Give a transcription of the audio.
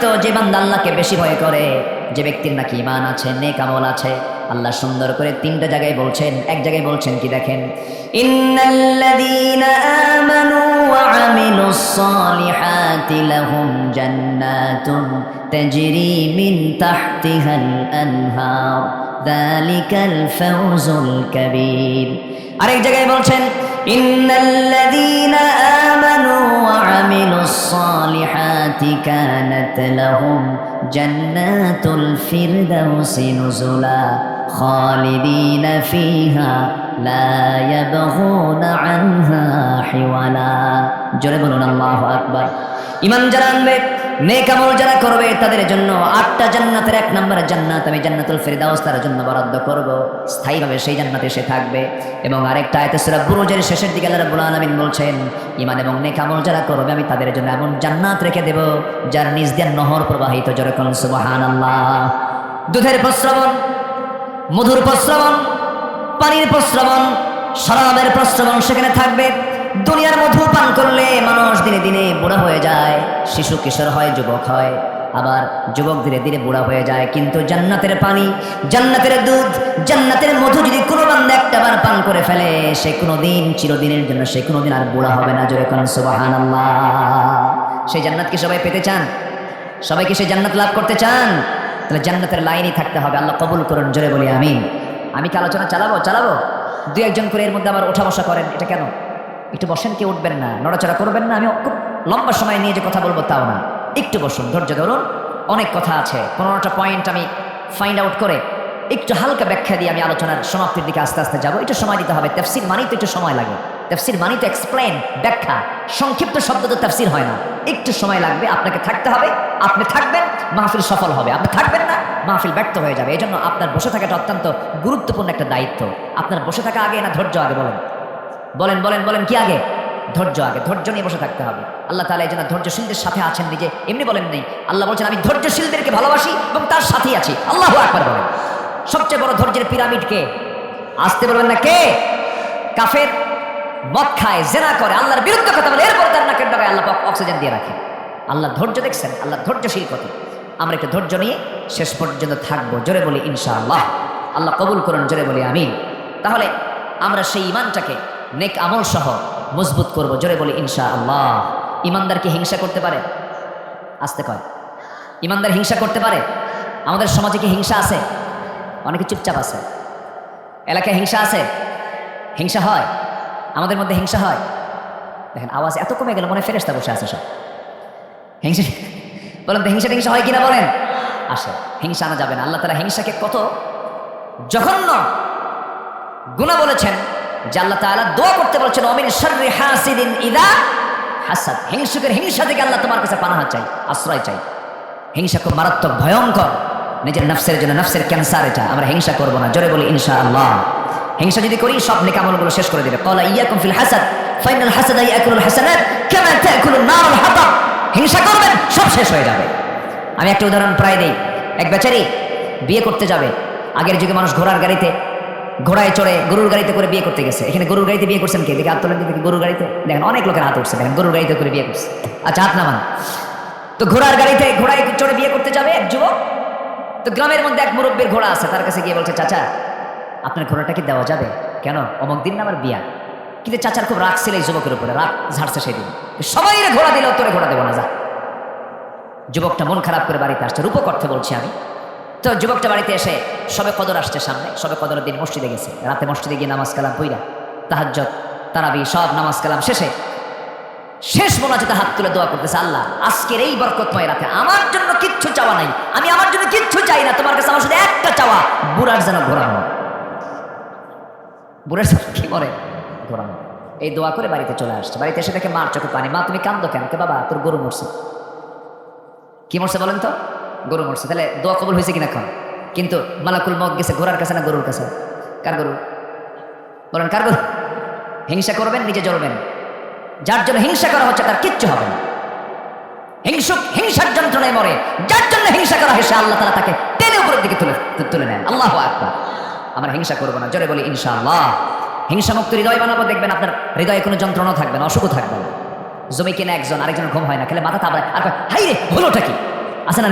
তো যে বান্দা আল্লাহকে বেশি ভয় করে, যে ব্যক্তির নাকি ঈমান আছে, নেক আমল আছে, আল্লাহ সুন্দর করে তিনটা জায়গায় বলছেন। এক জায়গায় বলছেন কি দেখেন, ইন্নাল্লাযীনা আমানু ওয়া আমিলুস সালিহাতি লাহুম জান্নাতুন তাজরি মিন তাহতিহাল আনহার যালিকাল ফাওজুল কাবীর। আরেক জায়গায় বলছেন, ইন্নাল্লাযীনা আমানু ওয়া আমিলুস সালিহাতি কানাত লাহুম জান্নাতুল ফিরদাউসি নুজুলা খালিদিনা ফিহা লা ইয়াবগুনা আনহা হিওয়ালা। জোরে বলুন আল্লাহু আকবার। ঈমান যারা আনবে, নেক আমল যারা করবে, তাদের জন্য 8টা জান্নাতের 1 নম্বরের জান্নাত আমি জান্নাতুল ফিরদাউস তার জন্য বরাদ্দ করব, স্থায়ীভাবে সেই জান্নাতে সে থাকবে। এবং আরেকটা আয়াতে সূরা বুরুজের শেষের দিকে আল্লাহ রাব্বুল আলামিন বলছেন, ঈমান এবং নেক আমল যারা করবে আমি তাদের জন্য এমন জান্নাত রেখে দেব যার নিচ দিয়ে নহর প্রবাহিত। জোরে বলুন সুবহানাল্লাহ। দুধের প্রস্রবণ, মধুর প্রস্রবণ, পানির প্রস্রবণ, শরাবের প্রস্রবণ সেখানে থাকবে। দুনিয়ার মধু পান করলে মানুষ দিনে দিনে বুড়া হয়ে যায়, শিশু কিশোর হয়, যুবক হয়, আবার যুবক ধীরে ধীরে বুড়া হয়ে যায়। কিন্তু জান্নাতের পানি, জান্নাতের দুধ, জান্নাতের মধু যদি কোনো বান্দা একটাবার পান করে ফেলে, সে কোনোদিন, চিরদিনের জন্য সে কোনোদিন আর বুড়া হবে না। জোরে কোন সুবহানাল্লাহ। সেই জান্নাত কি সবাই পেতে চান? সবাই কি সেই জান্নাত লাভ করতে চান? তাহলে জান্নাতের লাইনই থাকতে হবে। আল্লাহ কবুল করুন, জোরে বলি আমিন। আমি কি আলোচনা চালাবো? 2-1 করে এর মধ্যে আবার ওঠা বসা করেন, এটা কেন? একটু বসেন, কেউ উঠবেন না, নড়াচড়া করবেন না। আমি খুব লম্বা সময় নিয়ে যে কথা বলবো তাও না, একটু বসুন, ধৈর্য ধরুন। অনেক কথা আছে, 15টা পয়েন্ট আমি ফাইন্ড আউট করে একটু হালকা ব্যাখ্যা দিয়ে আমি আলোচনার সমাপ্তির দিকে আস্তে আস্তে যাবো। একটু সময় দিতে হবে, তাফসীর মানেই তো একটু সময় লাগে। তাফসীর মানেই তো এক্সপ্লেন, ব্যাখ্যা, সংক্ষিপ্ত শব্দ তো তাফসীর হয় না, একটু সময় লাগবে। আপনাকে থাকতে হবে, আপনি থাকবেন, মাহফিল সফল হবে। আপনি থাকবেন না, মাহফিল ব্যর্থ হয়ে যাবে। এই জন্য আপনার বসে থাকাটা অত্যন্ত গুরুত্বপূর্ণ একটা দায়িত্ব। আপনার বসে থাকা আগে না ধৈর্য আগে? বলেন কি আগে? ধৈর্য আগে। ধৈর্য নিয়ে বসে থাকতে হবে। আল্লাহ তাআলা এই জন্য ধৈর্যশীলদের সাথে আছেন, নিজে এমনি বলেন নেই। আল্লাহ বলছেন, আমি ধৈর্যশীলদেরকে ভালোবাসি এবং তার সাথেই আছি। আল্লাহু আকবার বলেন। সবচেয়ে বড় ধৈর্যের পিরামিড কে? আসতে বলবেন না কে? কাফের, মদ খায়, জেনা করে, আল্লাহর বিরুদ্ধে কথা বলে, এরপর তার নাকের ডগায় আল্লাহ অক্সিজেন দিয়ে রাখে। আল্লাহ ধৈর্য দেখছেন, আল্লাহ ধৈর্যশীল কত। আমরা একটু ধৈর্য নিয়ে শেষ পর্যন্ত থাকবো। জোরে বলি ইনশাআল্লাহ। আল্লাহ কবুল করুন, জোরে বলি আমিন। তাহলে আমরা সেই ঈমানটাকে নেক আমল সহ মজবুত করব। জোরে বলি ইনশাআল্লাহ। ঈমানদার কি হিংসা করতে পারে? আসতে কয়, ঈমানদার হিংসা করতে পারে? আমাদের সমাজে কি হিংসা আছে? অনেকে চুপচাপ আছে। এলাকায় হিংসা আছে? হিংসা হয়? আমাদের মধ্যে হিংসা হয়? দেখেন আওয়াজ এত কমে গেল, মনে হয় ফেরেশতা বসে আছে সব। হিংসা বলেন তো, হিংসা হয় কিনা বলেন? আসে। হিংসা আনা যাবে না। আল্লাহ তাআলা হিংসাকে কত জঘন্য গুনাহ বলেছেন যে আল্লাহ তাআলা দোয়া করতে বলেছেন, ওমিন শাররি হাসিদিন ইযা হাসাদ। হিংসুকের হিংসা থেকে আল্লাহ তোমার কাছে পানাহ চাই, আশ্রয় চাই। হিংসা খুব মারাত্মক, ভয়ঙ্কর। নিজের নফসের জন্য, নফসের ক্যান্সার এটা। আমরা হিংসা করব না। জোরে বলি ইনশাআল্লাহ। হিংসা যদি করি সব নেক আমলগুলো শেষ করে দিবে। ক্বালা ইয়াকুম ফিল হাসাদ ফাইনাল হাসাদা ইয়াকুলুল হাসানাত কামা তাকুলুন নারুল হাতাব। হিংসা করবেন, সব শেষ হয়ে যাবে। আমি একটা উদাহরণ প্রায় দেই। এক বেচারি বিয়ে করতে যাবে। আগের যুগে মানুষ ঘোড়ার গাড়িতে, ঘোড়ায় চড়ে, গরুর গাড়িতে করে বিয়ে করতে গেছে। এখানে গরুর গাড়িতে বিয়ে করছেন কে? দেখে হাত তোলেন দেখি। গরুর গাড়িতে দেখেন অনেক লোকের হাত উঠছে। দেখেন গরুর গাড়িতে করে বিয়ে করছে। আচ্ছা, হাত নামান। তো ঘোড়ার গাড়িতে, ঘোড়ায় চড়ে বিয়ে করতে যাবে এক যুবক। তো গ্রামের মধ্যে এক মুরব্বীর ঘোড়া আছে, তার কাছে গিয়ে বলছে, চাচা আপনার ঘোড়াটা কি দেওয়া যাবে? কেন? অমুক দিন না আমার বিয়া। কিন্তু চাচার খুব রাগ ছিল এই যুবকের উপরে, রাগ ঝাড়ছে সেদিন। সবাই ঘোড়া দিল, তোরে ঘোড়া দেবো না, যা। যুবকটা মন খারাপ করে বাড়িতে আসছে। রূপক অর্থে বলছি আমি। তো যুবকটা বাড়িতে এসে সবে কদর আসছে সামনে। সবে কদরের দিন মসজিদে গেছে। রাতে মসজিদে গিয়ে নামাজ কালাম পইরা, তাহাজ্জুদ, তারাবি সব নামাজ কালাম শেষে শেষ মোনাজাতে হাত তুলে দোয়া করতেছে, আল্লাহ আজকের এই বরকতময় রাতে আমার জন্য কিচ্ছু চাওয়া নাই, আমি আমার জন্য কিচ্ছু চাই না, তোমার কাছে আমার শুধু একটা চাওয়া, বুড়ার যেন ঘোরানো। বুড়ার যেন কি মরে ঘোরানো। এই দোয়া করে বাড়িতে চলে আসছে। বাড়িতে এসে দেখে মার চোখে পানি। মা তুমি কান্দো কেন? কে বাবা, তোর গরু মরছে। কি মরছে বলেন তো? গরু মরছে। তাহলে দোয়া কবুল হয়েছে কিনা এখন? কিন্তু মালাকুল মউত গেছে ঘোড়ার কাছে না গরুর কাছে? কার গরু? বলেন কার গরু? হিংসা করবেন, নিজে জ্বলবেন। যার জন্য হিংসা করা হচ্ছে তার কিচ্ছু হবে না। হিংসুক হিংসার যন্ত্রণায় মরে। যার জন্য হিংসা করা হয়েছে আল্লাহ তাআলা তাকে টেনে উপরের দিকে তুলে নেন। আল্লাহু আকবার। আমরা হিংসা করবো না। জোরে বলি ইনশাআল্লাহ। হিংসা মুক্ত হৃদয় বানাবো। দেখবেন আপনার হৃদয়ে কোনো যন্ত্রণা থাকবে না, অসুখও থাকবে না। জমি কিনে একজন, আরেকজন ঘুম হয় না, খেলে মাথা তাবড়ায় আর হাই রে হলোটা কি? আছে না?